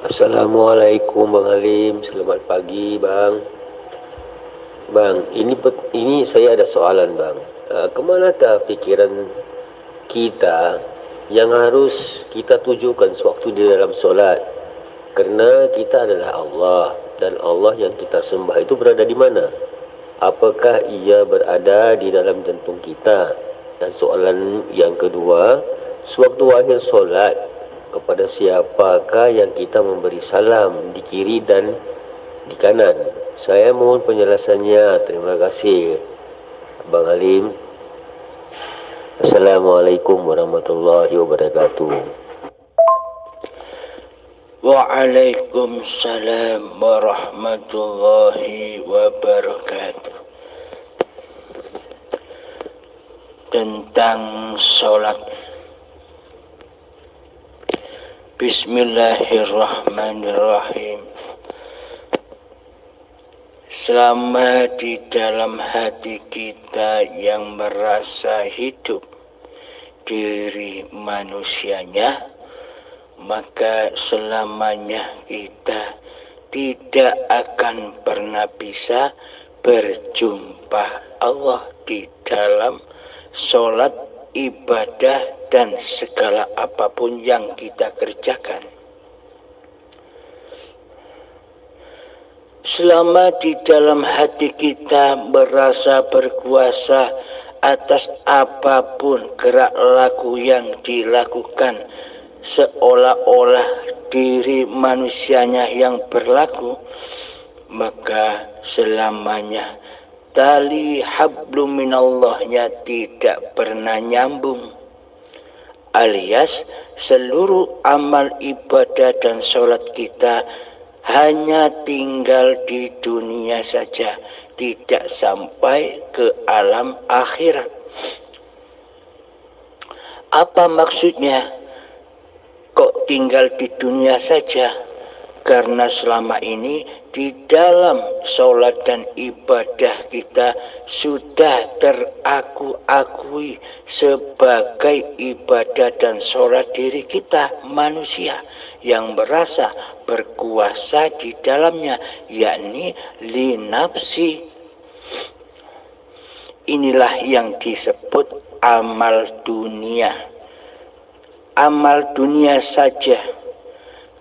Assalamualaikum Bang Halim, selamat pagi Bang. Bang, ini saya ada soalan Bang. Kemanakah pikiran kita yang harus kita tujukan sewaktu di dalam solat? Kerana kita adalah Allah dan Allah yang kita sembah itu berada di mana? Apakah ia berada di dalam jantung kita? Dan soalan yang kedua, sewaktu akhir solat, kepada siapakah yang kita memberi salam di kiri dan di kanan? Saya mohon penjelasannya. Terima kasih Abang Halim. Assalamualaikum warahmatullahi wabarakatuh. Waalaikumsalam warahmatullahi wabarakatuh. Tentang sholat. Bismillahirrahmanirrahim. Selama di dalam hati kita yang merasa hidup diri manusianya, maka selamanya kita tidak akan pernah bisa berjumpa Allah di dalam sholat, ibadah, dan segala apapun yang kita kerjakan. Selama di dalam hati kita merasa berkuasa atas apapun gerak laku yang dilakukan, seolah-olah diri manusianya yang berlaku, maka selamanya tali hablum minallahnya tidak pernah nyambung, alias seluruh amal ibadah dan sholat kita hanya tinggal di dunia saja, tidak sampai ke alam akhirat. Apa maksudnya? Kok tinggal di dunia saja? Karena selama ini di dalam sholat dan ibadah kita sudah teraku-akui sebagai ibadah dan sholat diri kita manusia yang merasa berkuasa di dalamnya, yakni li nafsi. Inilah yang disebut amal dunia. Amal dunia saja,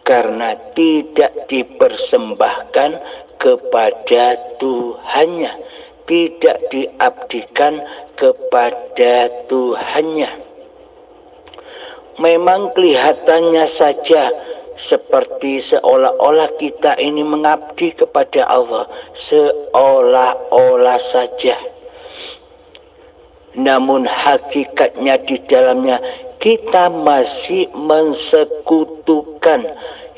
karena tidak dipersembahkan kepada Tuhannya, tidak diabdikan kepada Tuhannya. Memang kelihatannya saja seperti seolah-olah kita ini mengabdi kepada Allah, seolah-olah saja. Namun hakikatnya di dalamnya kita masih mensekutukan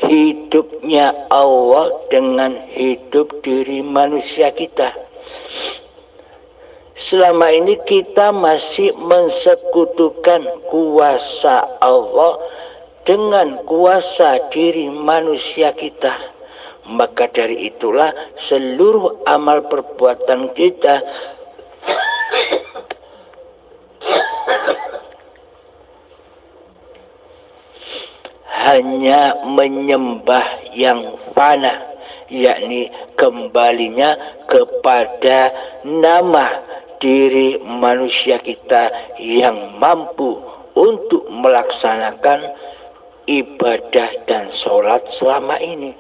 hidupnya Allah dengan hidup diri manusia kita. Selama ini kita masih mensekutukan kuasa Allah dengan kuasa diri manusia kita. Maka dari itulah seluruh amal perbuatan kita hanya menyembah yang fana, yakni kembalinya kepada nama diri manusia kita yang mampu untuk melaksanakan ibadah dan sholat selama ini.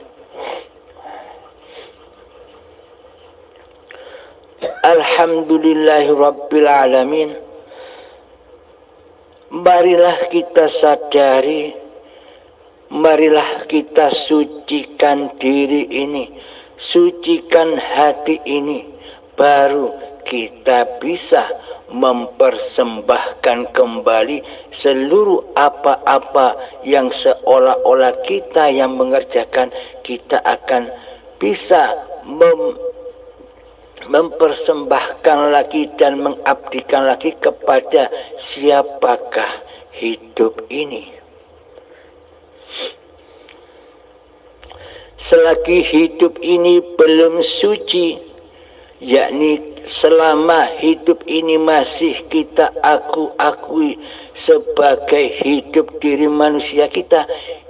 Alhamdulillahirabbil alamin. Marilah kita sadari, marilah kita sucikan diri ini, sucikan hati ini, baru kita bisa mempersembahkan kembali seluruh apa-apa yang seolah-olah kita yang mengerjakan. Kita akan bisa mempersembahkan lagi dan mengabdikan lagi kepada siapakah hidup ini. Selagi hidup ini belum suci, yakni selama hidup ini masih kita akui sebagai hidup diri manusia kita,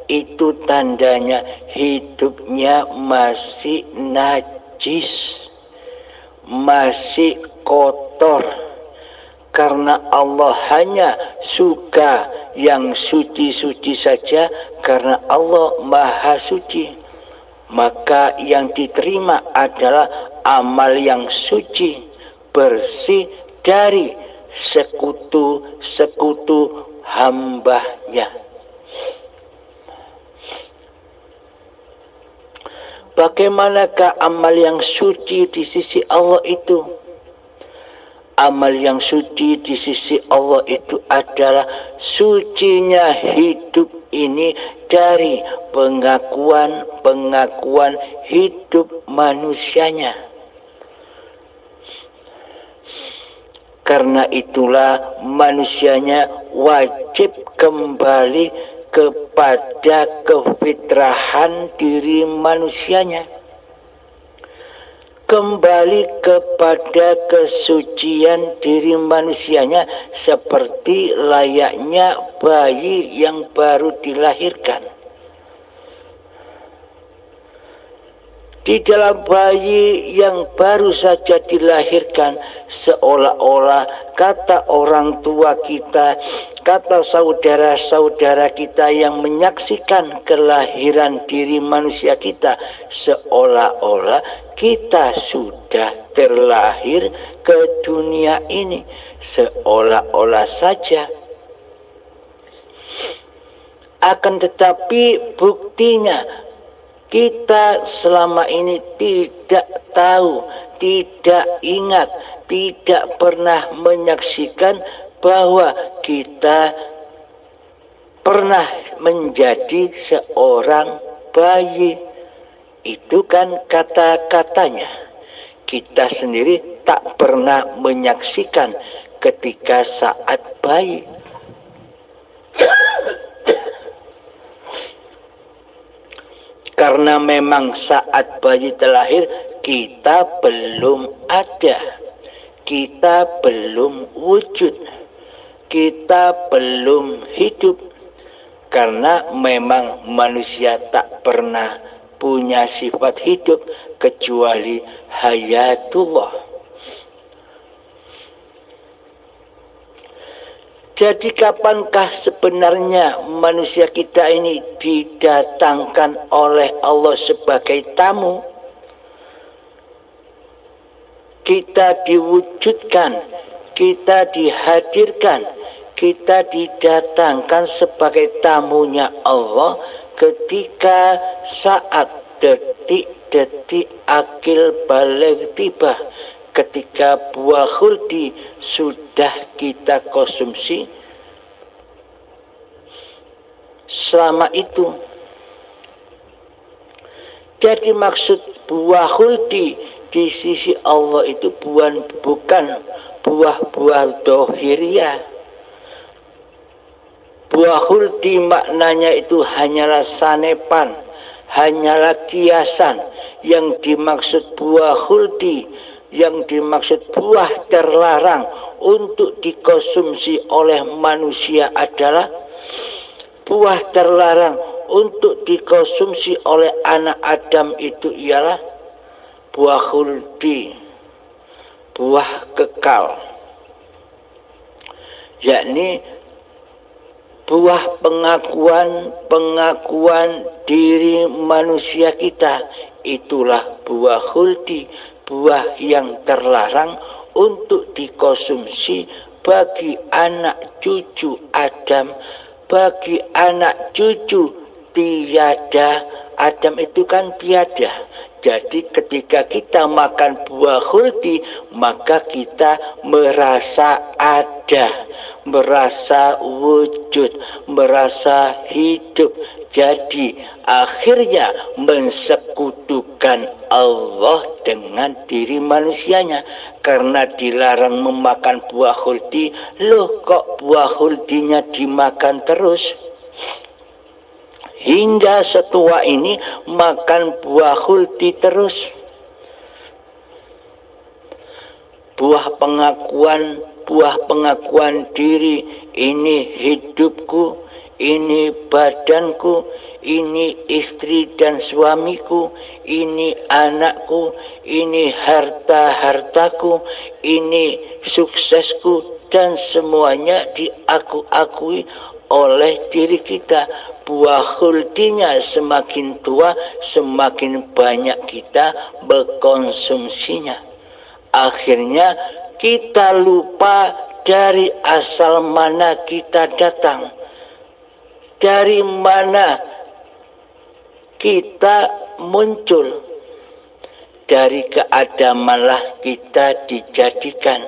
itu tandanya hidupnya masih najis, masih kotor. Karena Allah hanya suka yang suci-suci saja, karena Allah maha suci. Maka yang diterima adalah amal yang suci, bersih dari sekutu-sekutu hambanya. Bagaimanakah amal yang suci di sisi Allah itu? Amal yang suci di sisi Allah itu adalah sucinya hidup ini dari pengakuan hidup manusianya. Karena itulah manusianya wajib kembali kepada kefitrahan diri manusianya, kembali kepada kesucian diri manusianya, seperti layaknya bayi yang baru dilahirkan. Di dalam bayi yang baru saja dilahirkan, seolah-olah kata orang tua kita, kata saudara-saudara kita yang menyaksikan kelahiran diri manusia kita, seolah-olah kita sudah terlahir ke dunia ini, seolah-olah saja. Akan tetapi buktinya kita selama ini tidak tahu, tidak ingat, tidak pernah menyaksikan bahwa kita pernah menjadi seorang bayi. Itu kan kata-katanya. Kita sendiri tak pernah menyaksikan ketika saat bayi. Karena memang saat bayi terlahir kita belum ada, kita belum wujud, kita belum hidup. Karena memang manusia tak pernah punya sifat hidup kecuali hayatullah. Jadi kapankah sebenarnya manusia kita ini didatangkan oleh Allah sebagai tamu? Kita diwujudkan, kita dihadirkan, kita didatangkan sebagai tamunya Allah ketika saat detik-detik akil baligh tiba. Ketika buah khuldi sudah kita konsumsi, selama itu. Jadi maksud buah khuldi di sisi Allah itu bukan buah-buah dohiriyah. Buah khuldi maknanya itu hanyalah sanepan, hanyalah kiasan. Yang dimaksud buah khuldi, yang dimaksud buah terlarang untuk dikonsumsi oleh manusia adalah buah terlarang untuk dikonsumsi oleh anak Adam itu ialah buah khuldi, buah kekal, yakni buah pengakuan diri manusia kita. Itulah buah khuldi, buah yang terlarang untuk dikonsumsi bagi anak cucu Adam, bagi anak cucu tiada. Adam itu kan tiada. Jadi ketika kita makan buah khuldi, maka kita merasa ada, merasa wujud, merasa hidup. Jadi akhirnya mensekutukan Allah dengan diri manusianya. Karena dilarang memakan buah khuldi, loh kok buah khuldinya dimakan terus? Hingga setua ini makan buah khuldi terus. Buah pengakuan diri, ini hidupku, ini badanku, ini istri dan suamiku, ini anakku, ini harta-hartaku, ini suksesku, dan semuanya diaku-akui oleh diri kita. Buah huldinya semakin tua, semakin banyak kita berkonsumsinya. Akhirnya kita lupa dari asal mana kita datang, dari mana kita muncul. Dari keadamanlah kita dijadikan,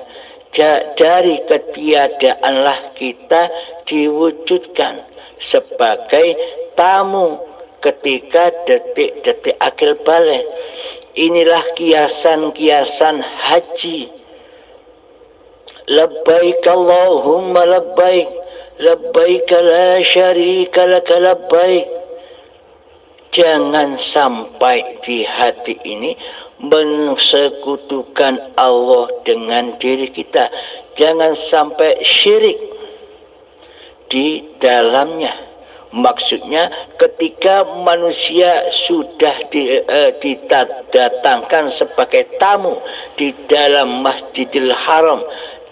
dari ketiadaanlah kita diwujudkan sebagai tamu ketika detik-detik akhir balik. Inilah kiasan-kiasan haji. Labbaik Allahumma labbaik, labbaik la syarika laka labbaik. Jangan sampai di hati ini mensekutukan Allah dengan diri kita. Jangan sampai syirik di dalamnya. Maksudnya ketika manusia sudah didatangkan sebagai tamu di dalam Masjidil Haram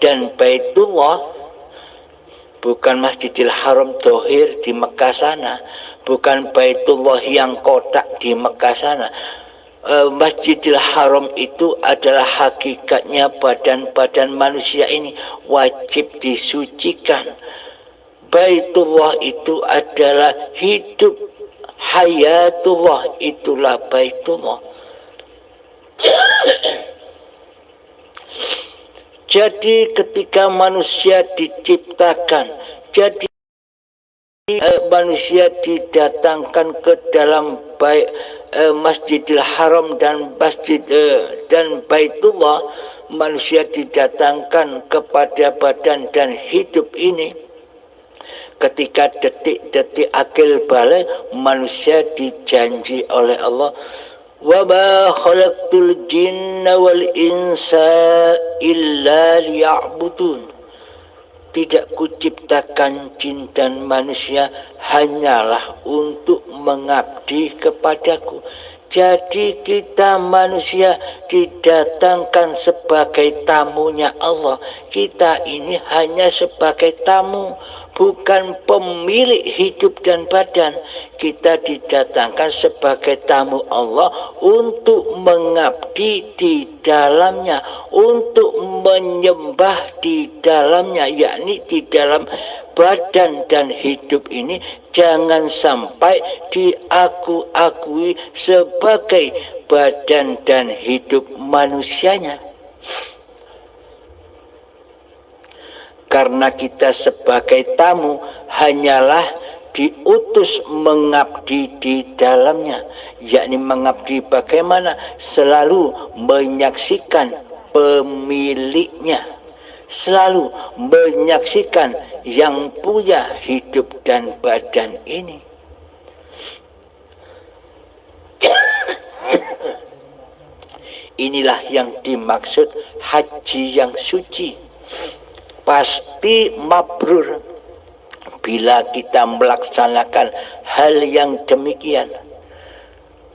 dan Baitullah, bukan Masjidil Haram Dohir di Mekah sana, bukan Baitullah yang kotak di Mekah sana. Masjidil Haram itu adalah hakikatnya badan-badan manusia ini wajib disucikan. Baitullah itu adalah hidup, hayatullah itulah Baitullah. Jadi ketika manusia diciptakan, jadi manusia didatangkan ke dalam Masjidil Haram dan dan Baitullah, manusia didatangkan kepada badan dan hidup ini. Ketika detik-detik akhir balik, manusia dijanji oleh Allah, wa ma khalaqtul jinna wal insa illa liya'budun. Tidak kuciptakan jin dan manusia hanyalah untuk mengabdi kepadaku. Jadi kita manusia didatangkan sebagai tamunya Allah. Kita ini hanya sebagai tamu, bukan pemilik hidup dan badan. Kita didatangkan sebagai tamu Allah untuk mengabdi di dalamnya, untuk menyembah di dalamnya, yakni di dalam badan dan hidup ini jangan sampai diakui sebagai badan dan hidup manusianya. Karena kita sebagai tamu hanyalah diutus mengabdi di dalamnya, yakni mengabdi bagaimana? Selalu menyaksikan pemiliknya, selalu menyaksikan yang punya hidup dan badan ini. Inilah yang dimaksud haji yang suci. Pasti mabrur bila kita melaksanakan hal yang demikian.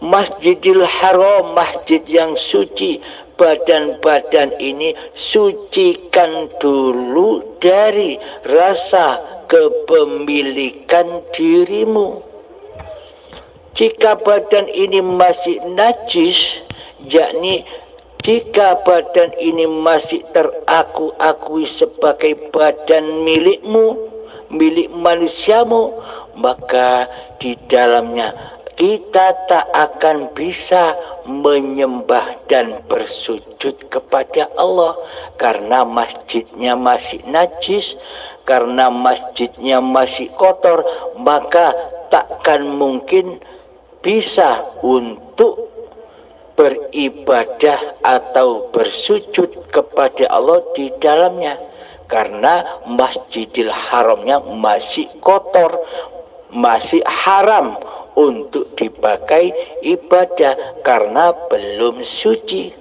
Masjidil Haram, masjid yang suci, badan-badan ini sucikan dulu dari rasa kepemilikan dirimu. Jika badan ini masih najis, yakni jika badan ini masih teraku-akui sebagai badan milikmu, milik manusiamu, maka di dalamnya kita tak akan bisa menyembah dan bersujud kepada Allah, karena masjidnya masih najis, karena masjidnya masih kotor, maka takkan mungkin bisa untuk beribadah atau bersujud kepada Allah di dalamnya, karena Masjidil Haramnya masih kotor, masih haram untuk dipakai ibadah karena belum suci.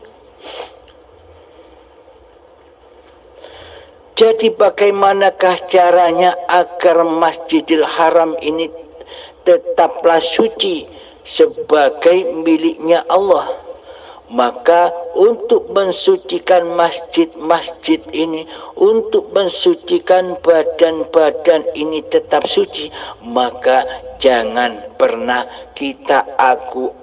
Jadi bagaimanakah caranya agar Masjidil Haram ini tetaplah suci sebagai miliknya Allah? Maka untuk mensucikan masjid-masjid ini, untuk mensucikan badan-badan ini tetap suci, maka jangan pernah kita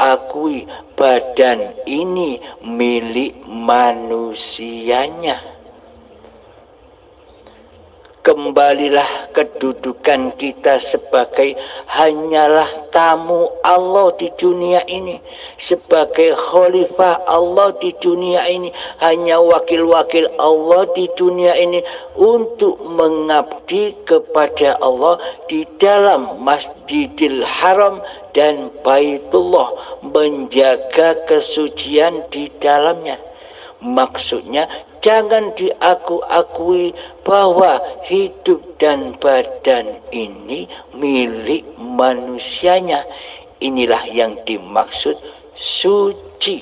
akui badan ini milik manusianya. Kembalilah kedudukan kita sebagai hanyalah tamu Allah di dunia ini, sebagai khalifah Allah di dunia ini, hanya wakil-wakil Allah di dunia ini untuk mengabdi kepada Allah di dalam Masjidil Haram dan Baitullah, menjaga kesucian di dalamnya. Maksudnya jangan diakui bahwa hidup dan badan ini milik manusianya. Inilah yang dimaksud suci.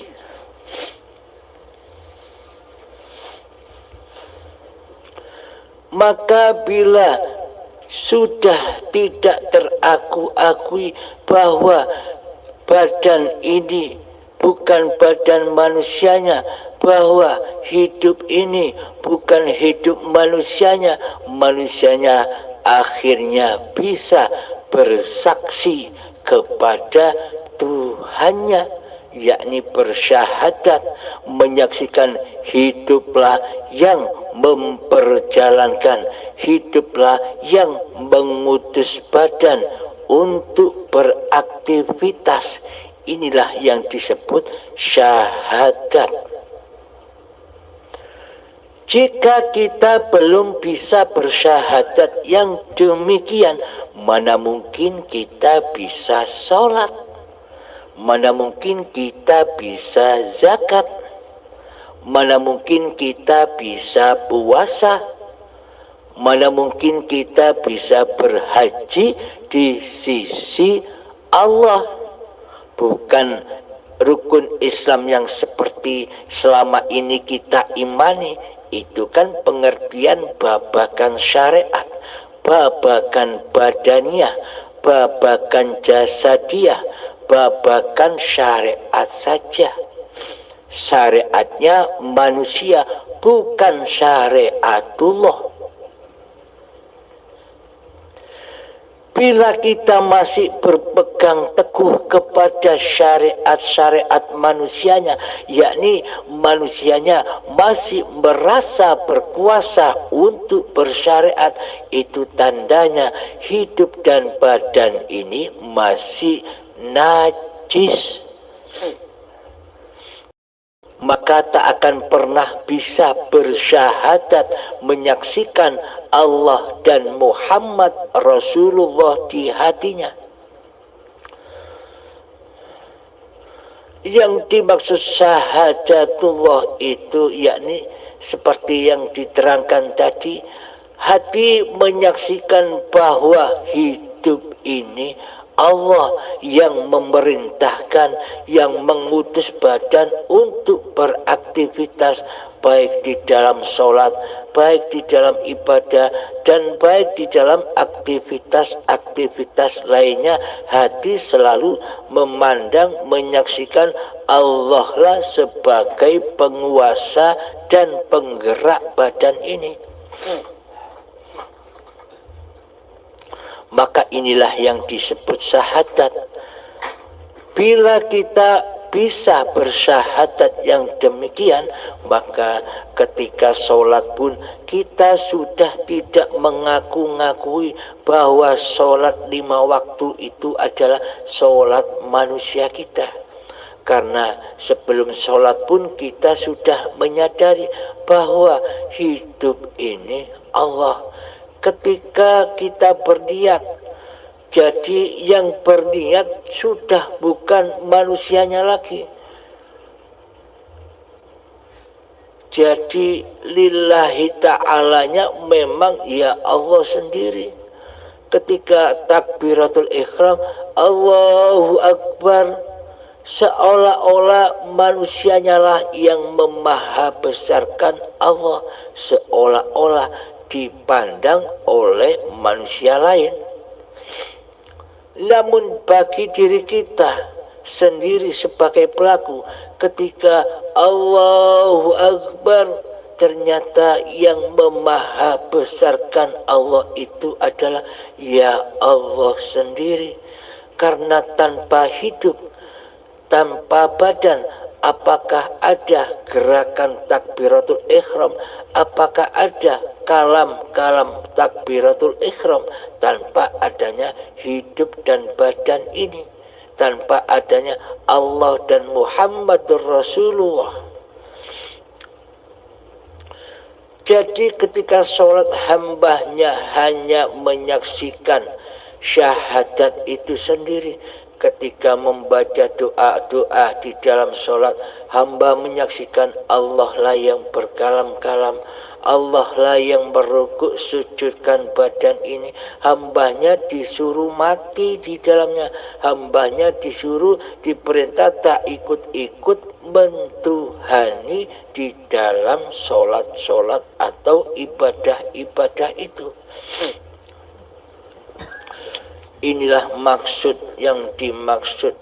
Maka bila sudah tidak terakui bahwa badan ini bukan badan manusianya, bahwa hidup ini bukan hidup manusianya, manusianya akhirnya bisa bersaksi kepada Tuhannya, yakni bersyahadat, menyaksikan hiduplah yang memperjalankan, hiduplah yang mengutus badan untuk beraktivitas. Inilah yang disebut syahadat. Jika kita belum bisa bersyahadat yang demikian, mana mungkin kita bisa sholat, mana mungkin kita bisa zakat, mana mungkin kita bisa puasa, mana mungkin kita bisa berhaji di sisi Allah. Bukan rukun Islam yang seperti selama ini kita imani. Itu kan pengertian babakan syariat, babakan badaniah, babakan jasadiah, babakan syariat saja. Syariatnya manusia, bukan syariatullah. Bila kita masih berpegang teguh kepada syariat-syariat manusianya, yakni manusianya masih merasa berkuasa untuk bersyariat, itu tandanya hidup dan badan ini masih najis. Maka tak akan pernah bisa bersyahadat menyaksikan Allah dan Muhammad Rasulullah di hatinya. Yang dimaksud syahadatullah itu yakni seperti yang diterangkan tadi, hati menyaksikan bahwa hidup ini Allah yang memerintahkan, yang mengutus badan untuk beraktivitas, baik di dalam sholat, baik di dalam ibadah, dan baik di dalam aktivitas-aktivitas lainnya. Hati selalu memandang, menyaksikan Allah lah sebagai penguasa dan penggerak badan ini. Maka inilah yang disebut syahadat. Bila kita bisa bersyahadat yang demikian, maka ketika sholat pun kita sudah tidak mengaku-ngakui bahwa sholat 5 waktu itu adalah sholat manusia kita. Karena sebelum sholat pun kita sudah menyadari bahwa hidup ini Allah. Ketika kita berniat, jadi yang berniat sudah bukan manusianya lagi. Jadi lillahi ta'alanya memang ya Allah sendiri. Ketika takbiratul ihram, Allahu Akbar, seolah-olah manusianya lah yang memahabesarkan Allah, seolah-olah dipandang oleh manusia lain. Namun bagi diri kita sendiri sebagai pelaku, ketika Allahu Akbar, ternyata yang memaha besarkan Allah itu adalah ya Allah sendiri. Karena tanpa hidup, tanpa badan, apakah ada gerakan takbiratul ihram? Apakah ada kalam-kalam takbiratul ihram? Tanpa adanya hidup dan badan ini, tanpa adanya Allah dan Muhammadur Rasulullah. Jadi ketika sholat, hambanya hanya menyaksikan syahadat itu sendiri. Ketika membaca doa-doa di dalam sholat, hamba menyaksikan Allah lah yang berkalam-kalam, Allah lah yang merukuk sujudkan badan ini. Hambanya disuruh mati di dalamnya, hambanya disuruh diperintah tak ikut-ikut mentuhani di dalam sholat-sholat atau ibadah-ibadah itu. Inilah maksud yang dimaksud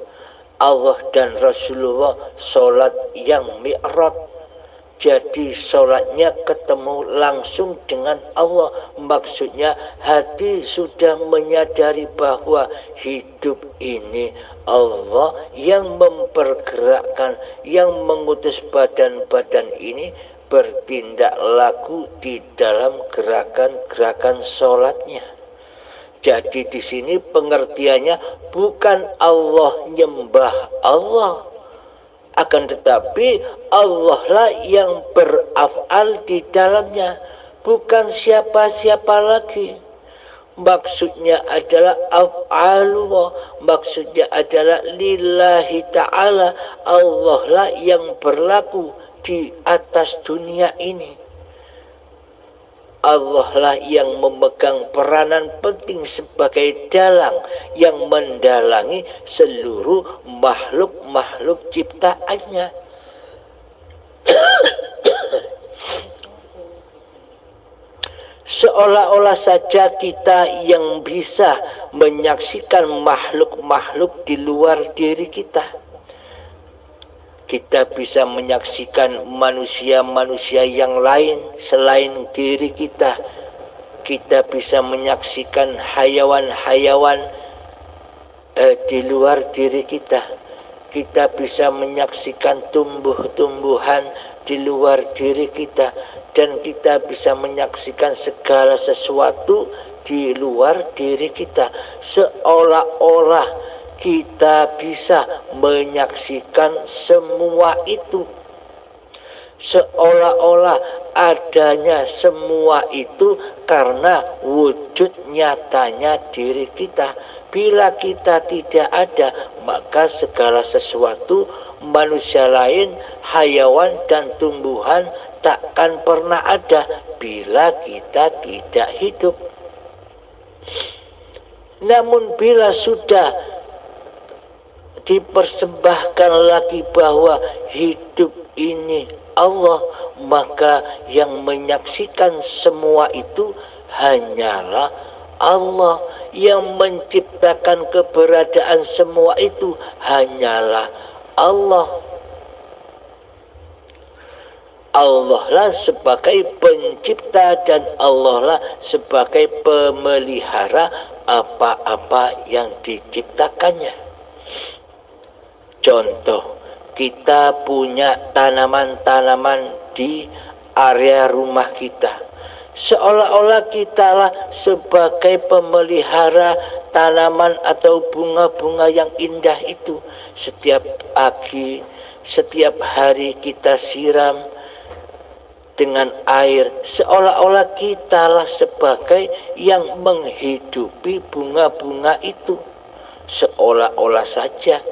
Allah dan Rasulullah, sholat yang mi'raj. Jadi sholatnya ketemu langsung dengan Allah. Maksudnya hati sudah menyadari bahwa hidup ini Allah yang mempergerakkan, yang mengutus badan-badan ini bertindak laku di dalam gerakan-gerakan sholatnya. Jadi di sini pengertiannya bukan Allah nyembah Allah, akan tetapi Allah lah yang beraf'al di dalamnya, bukan siapa-siapa lagi. Maksudnya adalah af'alullah, maksudnya adalah lillahi ta'ala. Allah lah yang berlaku di atas dunia ini. Allah lah yang memegang peranan penting sebagai dalang yang mendalangi seluruh makhluk-makhluk ciptaannya. Seolah-olah saja kita yang bisa menyaksikan makhluk-makhluk di luar diri kita. Kita bisa menyaksikan manusia-manusia yang lain selain diri kita. Kita bisa menyaksikan hayawan-hayawan di luar diri kita. Kita bisa menyaksikan tumbuh-tumbuhan di luar diri kita. Dan kita bisa menyaksikan segala sesuatu di luar diri kita. Seolah-olah kita bisa menyaksikan semua itu. Seolah-olah adanya semua itu karena wujud nyatanya diri kita. Bila kita tidak ada, maka segala sesuatu, manusia lain, hayawan dan tumbuhan takkan pernah ada bila kita tidak hidup. Namun bila sudah dipersembahkan lagi bahwa hidup ini Allah, maka yang menyaksikan semua itu hanyalah Allah. Yang menciptakan keberadaan semua itu hanyalah Allah. Allah lah sebagai pencipta dan Allah lah sebagai pemelihara apa-apa yang diciptakannya. Contoh, kita punya tanaman-tanaman di area rumah kita. Seolah-olah kitalah sebagai pemelihara tanaman atau bunga-bunga yang indah itu. Setiap pagi, setiap hari kita siram dengan air. Seolah-olah kitalah sebagai yang menghidupi bunga-bunga itu. Seolah-olah saja.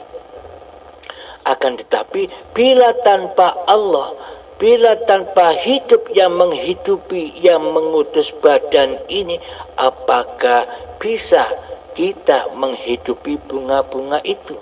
Akan tetapi bila tanpa Allah, bila tanpa hidup yang menghidupi, yang mengutus badan ini, apakah bisa kita menghidupi bunga-bunga itu?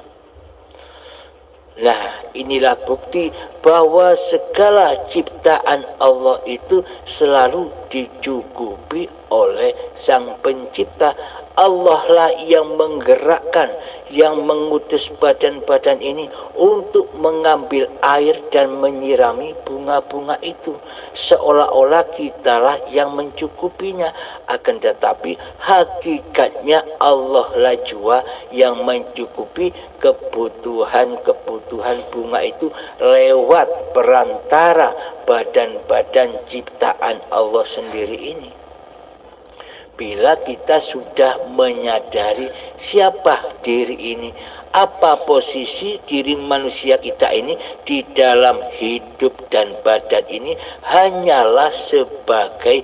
Nah, inilah bukti bahwa segala ciptaan Allah itu selalu dicukupi oleh Sang Pencipta. Allah lah yang menggerakkan, yang mengutus badan-badan ini untuk mengambil air dan menyirami bunga-bunga itu. Seolah-olah kitalah yang mencukupinya. Akan tetapi hakikatnya Allah lah jua yang mencukupi kebutuhan bunga itu lewat perantara badan-badan ciptaan Allah sendiri ini. Bila kita sudah menyadari siapa diri ini, apa posisi diri manusia kita ini di dalam hidup dan badan ini, hanyalah sebagai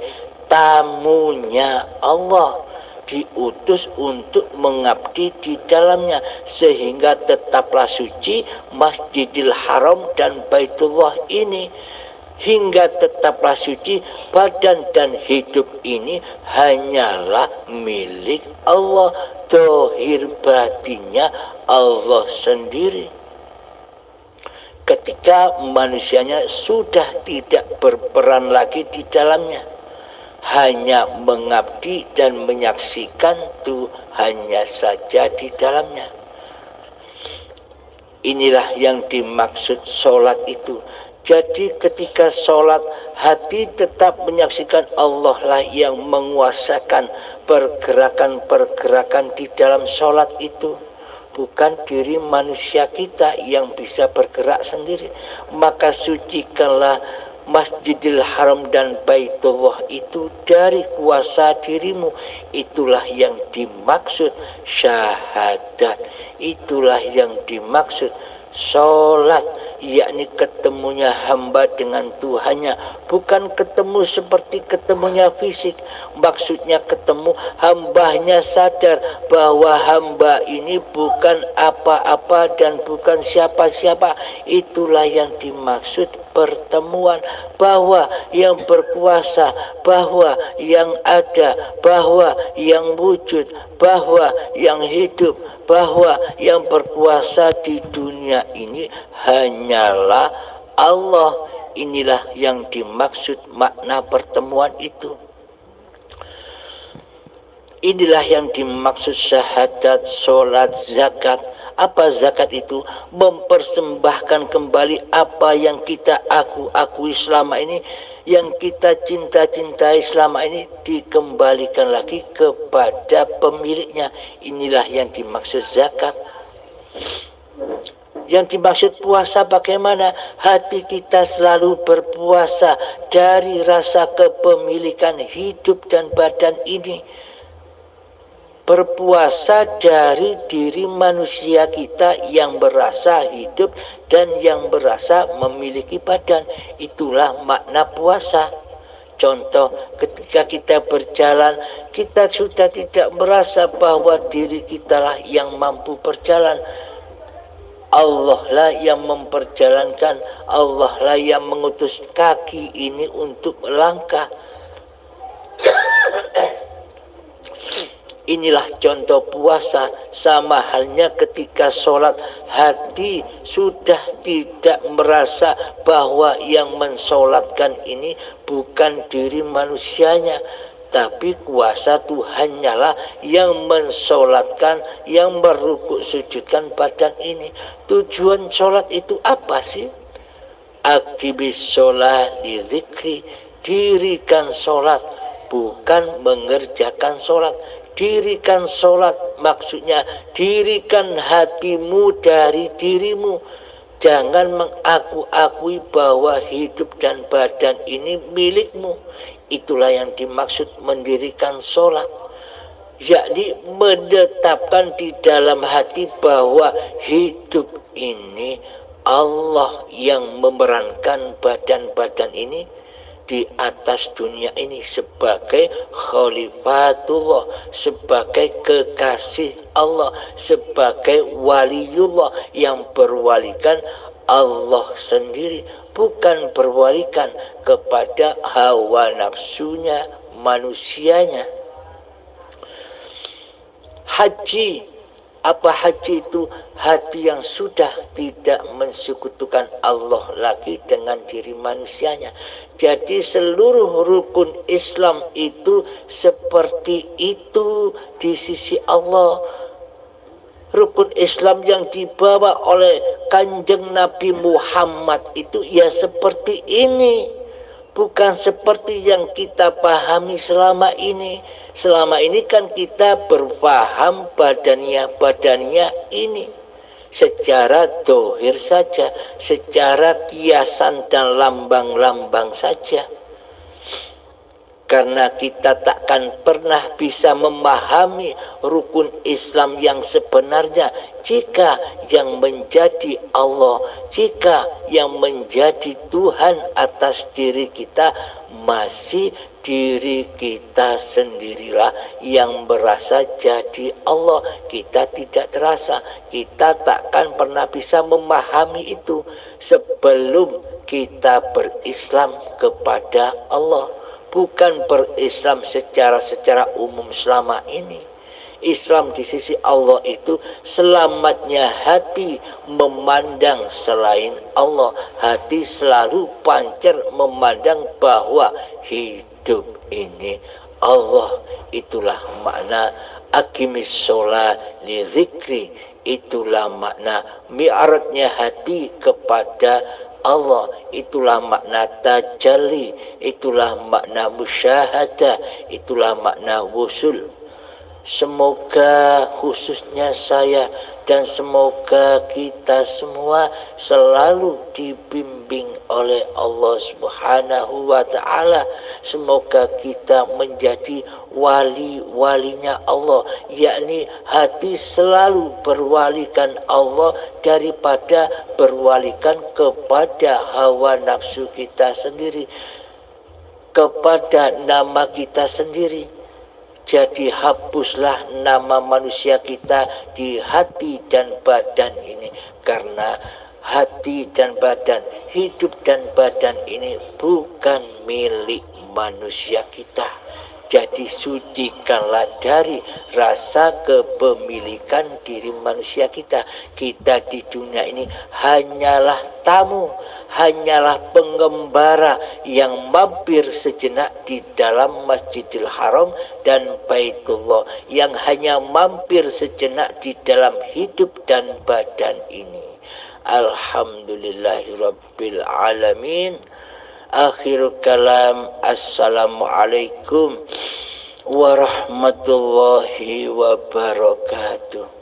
tamunya Allah, diutus untuk mengabdi di dalamnya, sehingga tetaplah suci Masjidil Haram dan Baitullah ini. Hingga tetaplah suci badan dan hidup ini hanyalah milik Allah, dohir batinnya Allah sendiri. Ketika manusianya sudah tidak berperan lagi di dalamnya, hanya mengabdi dan menyaksikan Tuhannya saja di dalamnya. Inilah yang dimaksud sholat itu. Jadi ketika sholat, hati tetap menyaksikan Allah lah yang menguasakan pergerakan-pergerakan di dalam sholat itu. Bukan diri manusia kita yang bisa bergerak sendiri. Maka sucikanlah Masjidil Haram dan Baitullah itu dari kuasa dirimu. Itulah yang dimaksud syahadat. Itulah yang dimaksud sholat, yakni ketemunya hamba dengan Tuhannya, bukan ketemu seperti ketemunya fisik. Maksudnya ketemu hambanya sadar bahwa hamba ini bukan apa-apa dan bukan siapa-siapa. Itulah yang dimaksud pertemuan, bahwa yang berkuasa, bahwa yang ada, bahwa yang wujud, bahwa yang hidup, bahwa yang berkuasa di dunia ini hanyalah Allah. Inilah yang dimaksud makna pertemuan itu. Inilah yang dimaksud syahadat, sholat, zakat. Apa zakat itu? Mempersembahkan kembali apa yang kita akui selama ini, yang kita cinta-cintai selama ini, dikembalikan lagi kepada pemiliknya. Inilah yang dimaksud zakat. Yang dimaksud puasa bagaimana? Hati kita selalu berpuasa dari rasa kepemilikan hidup dan badan ini. Berpuasa dari diri manusia kita yang berasa hidup dan yang berasa memiliki badan. Itulah makna puasa. Contoh, ketika kita berjalan, kita sudah tidak merasa bahwa diri kita lah yang mampu berjalan. Allah lah yang memperjalankan, Allah lah yang mengutus kaki ini untuk melangkah. Inilah contoh puasa. Sama halnya ketika sholat, hati sudah tidak merasa bahwa yang mensolatkan ini bukan diri manusianya, tapi kuasa Tuhannya lah yang mensolatkan, yang merukuk sujudkan badan ini. Tujuan sholat itu apa sih? Aqibis sholat li dzikri, dirikan sholat, bukan mengerjakan sholat. Dirikan sholat maksudnya dirikan hatimu dari dirimu. Jangan mengaku-akui bahwa hidup dan badan ini milikmu. Itulah yang dimaksud mendirikan sholat, yakni menetapkan di dalam hati bahwa hidup ini Allah yang memerankan badan-badan ini di atas dunia ini sebagai khalifatullah, sebagai kekasih Allah, sebagai waliullah yang berwalikan Allah sendiri, bukan berwalikan kepada hawa nafsunya manusianya. Haji Apa haji itu? Hati yang sudah tidak mensekutukan Allah lagi dengan diri manusianya. Jadi seluruh rukun Islam itu seperti itu di sisi Allah. Rukun Islam yang dibawa oleh Kanjeng Nabi Muhammad itu ya seperti ini. Bukan seperti yang kita pahami selama ini. Selama ini kan kita berpaham badannya ini secara dohir saja, secara kiasan dan lambang-lambang saja. Karena kita takkan pernah bisa memahami rukun Islam yang sebenarnya jika yang menjadi Allah, jika yang menjadi Tuhan atas diri kita masih diri kita sendirilah yang berasa jadi Allah. Kita tidak terasa, kita takkan pernah bisa memahami itu sebelum kita berislam kepada Allah. Bukan berislam secara umum selama ini. Islam di sisi Allah itu selamatnya hati memandang selain Allah. Hati selalu pancar memandang bahwa hidup ini Allah. Itulah makna aqimis sholat li dzikri. Itulah makna mi'ratnya hati kepada Allah. Itulah makna tajalli, itulah makna musyahadah, itulah makna wusul. Semoga khususnya saya dan semoga kita semua selalu dibimbing oleh Allah Subhanahu wa ta'ala. Semoga kita menjadi wali-walinya Allah, yakni hati selalu berwalikan Allah daripada berwalikan kepada hawa nafsu kita sendiri, kepada nama kita sendiri. Jadi hapuslah nama manusia kita di hati dan badan ini. Karena hati dan badan, hidup dan badan ini bukan milik manusia kita. Jadi sucikanlah dari rasa kepemilikan diri manusia kita. Kita di dunia ini hanyalah tamu, hanyalah pengembara yang mampir sejenak di dalam Masjidil Haram dan Baitullah, yang hanya mampir sejenak di dalam hidup dan badan ini. Alhamdulillahirabbil alamin. Akhirul kalam, assalamualaikum warahmatullahi wabarakatuh.